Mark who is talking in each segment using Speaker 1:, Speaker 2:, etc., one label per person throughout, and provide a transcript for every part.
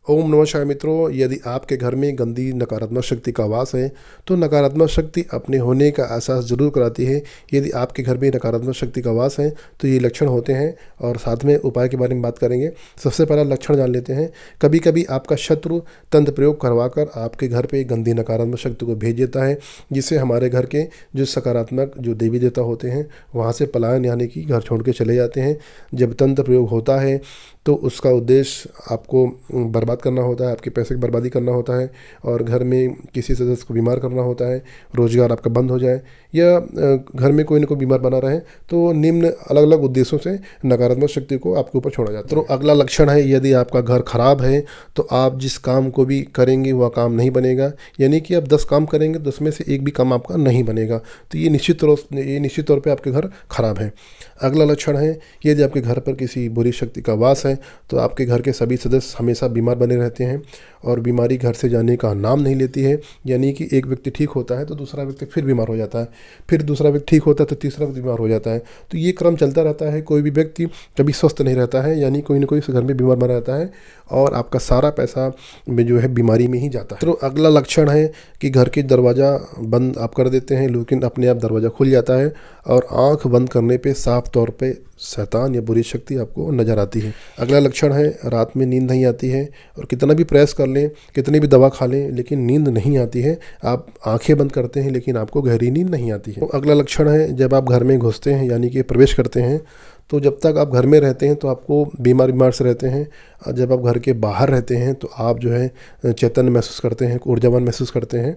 Speaker 1: ओम नमः शिवाय मित्रों, यदि आपके घर में गंदी नकारात्मक शक्ति का वास है तो नकारात्मक शक्ति अपने होने का एहसास जरूर कराती है। यदि आपके घर में नकारात्मक शक्ति का वास है तो ये लक्षण होते हैं और साथ में उपाय के बारे में बात करेंगे। सबसे पहला लक्षण जान लेते हैं। कभी कभी आपका शत्रु तंत्र प्रयोग करवाकर आपके घर पे गंदी नकारात्मक शक्ति को भेज देता है, जिससे हमारे घर के जो सकारात्मक जो देवी देवता होते हैं वहाँ से पलायन यानी कि घर छोड़ के चले जाते हैं। जब तंत्र प्रयोग होता है तो उसका उद्देश्य आपको बर्बाद करना होता है, आपके पैसे की बर्बादी करना होता है और घर में किसी सदस्य को बीमार करना होता है, रोजगार आपका बंद हो जाए या घर में कोई ना कोई बीमार बना रहे। तो निम्न अलग अलग उद्देश्यों से नकारात्मक शक्ति को आपके ऊपर छोड़ा जाता है। तो अगला लक्षण है, यदि आपका घर खराब है तो आप जिस काम को भी करेंगे वह काम नहीं बनेगा, यानी कि आप 10 काम करेंगे 10 में से एक भी काम आपका नहीं बनेगा। तो ये निश्चित तौर पर आपके घर खराब है। अगला लक्षण है, यदि आपके घर पर किसी बुरी शक्ति का वास है तो आपके घर के सभी सदस्य हमेशा बीमार बने रहते हैं और बीमारी घर से जाने का नाम नहीं लेती है। यानी कि एक व्यक्ति ठीक होता है तो दूसरा व्यक्ति फिर बीमार हो जाता है, फिर दूसरा व्यक्ति ठीक होता है तो तीसरा व्यक्ति बीमार हो जाता है। तो ये क्रम चलता रहता है। कोई भी व्यक्ति कभी स्वस्थ नहीं रहता है, यानी कोई ना कोई घर में बीमार बना रहता है और आपका सारा पैसा में जो है बीमारी में ही जाता है। तो अगला लक्षण है कि घर के दरवाज़ा बंद आप कर देते हैं लेकिन अपने आप दरवाज़ा खुल जाता है और आंख बंद करने पे साफ तौर पे शैतान या बुरी शक्ति आपको नज़र आती है। अगला लक्षण है, रात में नींद नहीं आती है और कितना भी प्रयास कर लें, कितनी भी दवा खा लें, लेकिन नींद नहीं आती है। आप आंखें बंद करते हैं लेकिन आपको गहरी नींद नहीं आती है। तो अगला लक्षण है, जब आप घर में घुसते हैं यानी कि प्रवेश करते हैं तो जब तक आप घर में रहते हैं तो आपको बीमार से रहते हैं, और जब आप घर के बाहर रहते हैं तो आप जो है चैतन्य महसूस करते हैं, ऊर्जावान महसूस करते हैं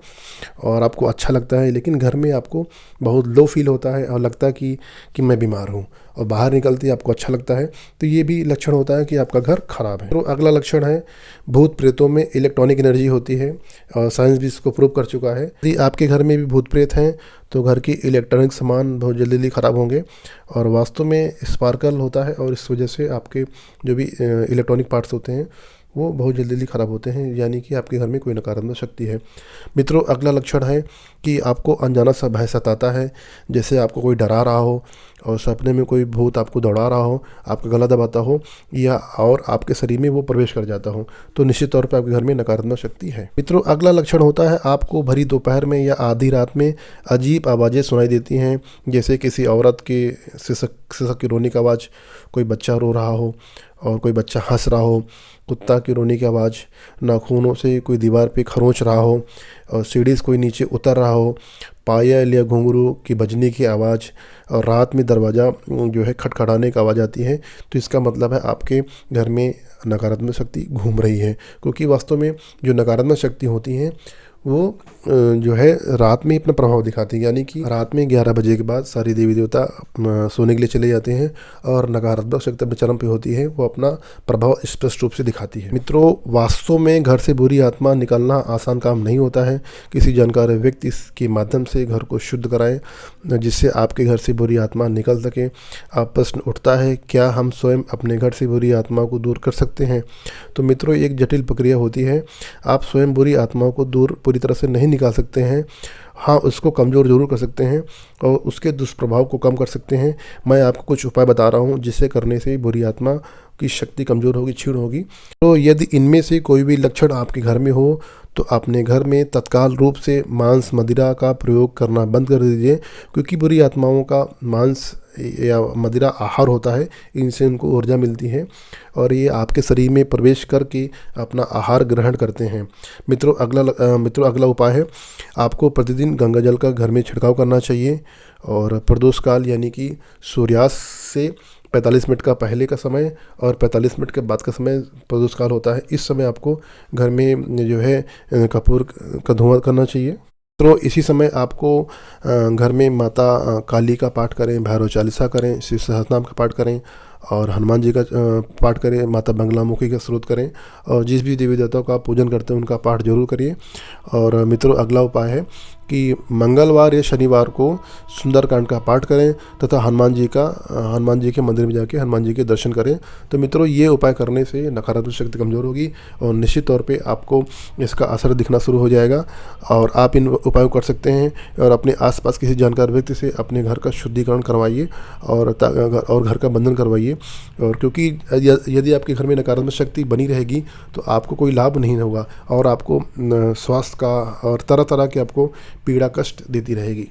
Speaker 1: और आपको अच्छा लगता है। लेकिन घर में आपको बहुत लो फील होता है और लगता है कि मैं बीमार हूँ, और बाहर निकलते ही आपको अच्छा लगता है। तो ये भी लक्षण होता है कि आपका घर खराब है। तो अगला लक्षण है, भूत प्रेतों में इलेक्ट्रॉनिक एनर्जी होती है और साइंस भी इसको प्रूव कर चुका है। यदि आपके घर में भी भूत प्रेत हैं तो घर की इलेक्ट्रॉनिक सामान बहुत जल्दी ख़राब होंगे और वास्तु में स्पार्कल होता है और इस वजह से आपके जो भी इलेक्ट्रॉनिक पार्ट्स होते हैं वो बहुत जल्दी ख़राब होते हैं, यानी कि आपके घर में कोई नकारात्मक शक्ति है। मित्रों, अगला लक्षण है कि आपको अनजाना सा भय सताता है, जैसे आपको कोई डरा रहा हो और सपने में कोई भूत आपको दौड़ा रहा हो, आपका गला दबाता हो या और आपके शरीर में वो प्रवेश कर जाता हो, तो निश्चित तौर पर आपके घर में नकारात्मक शक्ति है। मित्रों, अगला लक्षण होता है, आपको भरी दोपहर में या आधी रात में अजीब आवाज़ें सुनाई देती हैं, जैसे किसी औरत के सिसक की रोने की आवाज़, कोई बच्चा रो रहा हो और कोई बच्चा हंस रहा हो, कुत्ता की रोने की आवाज़, नाखूनों से कोई दीवार पे खरोंच रहा हो और सीढ़ी से कोई नीचे उतर रहा हो, पायल या घुंघरू की बजने की आवाज़ और रात में दरवाज़ा जो है खटखटाने की आवाज़ आती है, तो इसका मतलब है आपके घर में नकारात्मक शक्ति घूम रही है। क्योंकि वास्तव में जो नकारात्मक शक्ति होती हैं वो जो है रात में अपना प्रभाव दिखाती है, यानी कि रात में 11 बजे के बाद सारी देवी देवता सोने के लिए चले जाते हैं और नकारात्मक शक्ति अपने चरम पे होती है, वो अपना प्रभाव स्पष्ट रूप से दिखाती है। मित्रों, वास्तव में घर से बुरी आत्मा निकालना आसान काम नहीं होता है। किसी जानकार व्यक्ति के माध्यम से घर को शुद्ध कराएं जिससे आपके घर से बुरी आत्मा निकल सके। अब प्रश्न उठता है, क्या हम स्वयं अपने घर से बुरी आत्मा को दूर कर सकते हैं? तो मित्रों, एक जटिल प्रक्रिया होती है। आप स्वयं बुरी आत्माओं को दूर पूरी तरह से नहीं निकाल सकते हैं, हाँ उसको कमज़ोर जरूर कर सकते हैं और उसके दुष्प्रभाव को कम कर सकते हैं। मैं आपको कुछ उपाय बता रहा हूँ जिससे करने से बुरी आत्मा की शक्ति कमज़ोर होगी, क्षीण होगी। तो यदि इनमें से कोई भी लक्षण आपके घर में हो तो अपने घर में तत्काल रूप से मांस मदिरा का प्रयोग करना बंद कर दीजिए, क्योंकि बुरी आत्माओं का मांस या मदिरा आहार होता है, इनसे उनको ऊर्जा मिलती है और ये आपके शरीर में प्रवेश करके अपना आहार ग्रहण करते हैं। मित्रों, अगला उपाय है, आपको प्रतिदिन गंगा जल का घर में छिड़काव करना चाहिए और प्रदोष काल यानी कि सूर्यास्त से 45 मिनट का पहले का समय और 45 मिनट के बाद का समय प्रदोष काल होता है। इस समय आपको घर में जो है कपूर का धुआं करना चाहिए। तो इसी समय आपको घर में माता काली का पाठ करें, भैरव चालीसा करें, शिव सहस्रनाम का पाठ करें और हनुमान जी का पाठ करें, माता बंगलामुखी का स्रोत करें और जिस भी देवी देवताओं का पूजन करते हैं उनका पाठ जरूर करिए। और मित्रों, अगला उपाय है कि मंगलवार या शनिवार को सुंदरकांड का पाठ करें तथा हनुमान जी के मंदिर में जाके हनुमान जी के दर्शन करें। तो मित्रों, ये उपाय करने से नकारात्मक शक्ति कमज़ोर होगी और निश्चित तौर पे आपको इसका असर दिखना शुरू हो जाएगा। और आप इन उपायों कर सकते हैं और अपने आसपास किसी जानकार व्यक्ति से अपने घर का शुद्धिकरण करवाइए और घर का बंधन करवाइए। और क्योंकि यदि आपके घर में नकारात्मक शक्ति बनी रहेगी तो आपको कोई लाभ नहीं होगा और आपको स्वास्थ्य का और तरह तरह के आपको पीड़ा कष्ट देती रहेगी।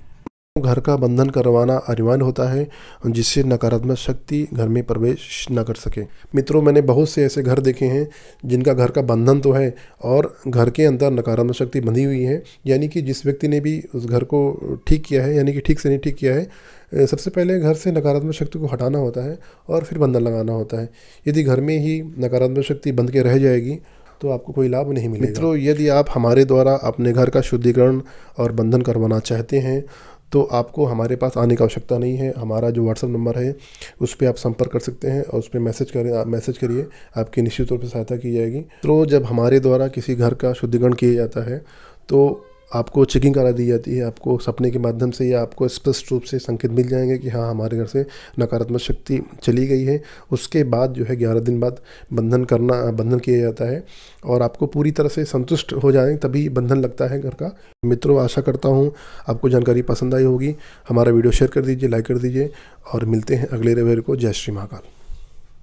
Speaker 1: घर का बंधन करवाना अनिवार्य होता है जिससे नकारात्मक शक्ति घर में प्रवेश न कर सके। मित्रों, मैंने बहुत से ऐसे घर देखे हैं जिनका घर का बंधन तो है और घर के अंदर नकारात्मक शक्ति बंधी हुई है। यानी कि जिस व्यक्ति ने भी उस घर को ठीक किया है, यानी कि ठीक से नहीं ठीक किया है, सबसे पहले घर से नकारात्मक शक्ति को हटाना होता है और फिर बंधन लगाना होता है। यदि घर में ही नकारात्मक शक्ति बंध के रह जाएगी तो आपको कोई लाभ नहीं मिलेगा। मित्रों, यदि आप हमारे द्वारा अपने घर का शुद्धिकरण और बंधन करवाना चाहते हैं तो आपको हमारे पास आने की आवश्यकता नहीं है। हमारा जो व्हाट्सएप नंबर है उस पर आप संपर्क कर सकते हैं और उस पर मैसेज करिए, आपकी निश्चित तौर पर सहायता की जाएगी। तो जब हमारे द्वारा किसी घर का शुद्धिकरण किया जाता है तो आपको चेकिंग करा दी जाती है। आपको सपने के माध्यम से या आपको स्पष्ट रूप से संकेत मिल जाएंगे कि हाँ, हमारे घर से नकारात्मक शक्ति चली गई है। उसके बाद जो है 11 दिन बाद बंधन किया जाता है और आपको पूरी तरह से संतुष्ट हो जाएं तभी बंधन लगता है घर का। मित्रों, आशा करता हूँ आपको जानकारी पसंद आई होगी। हमारा वीडियो शेयर कर दीजिए, लाइक कर दीजिए और मिलते हैं अगले रविवार को। जय श्री महाकाल।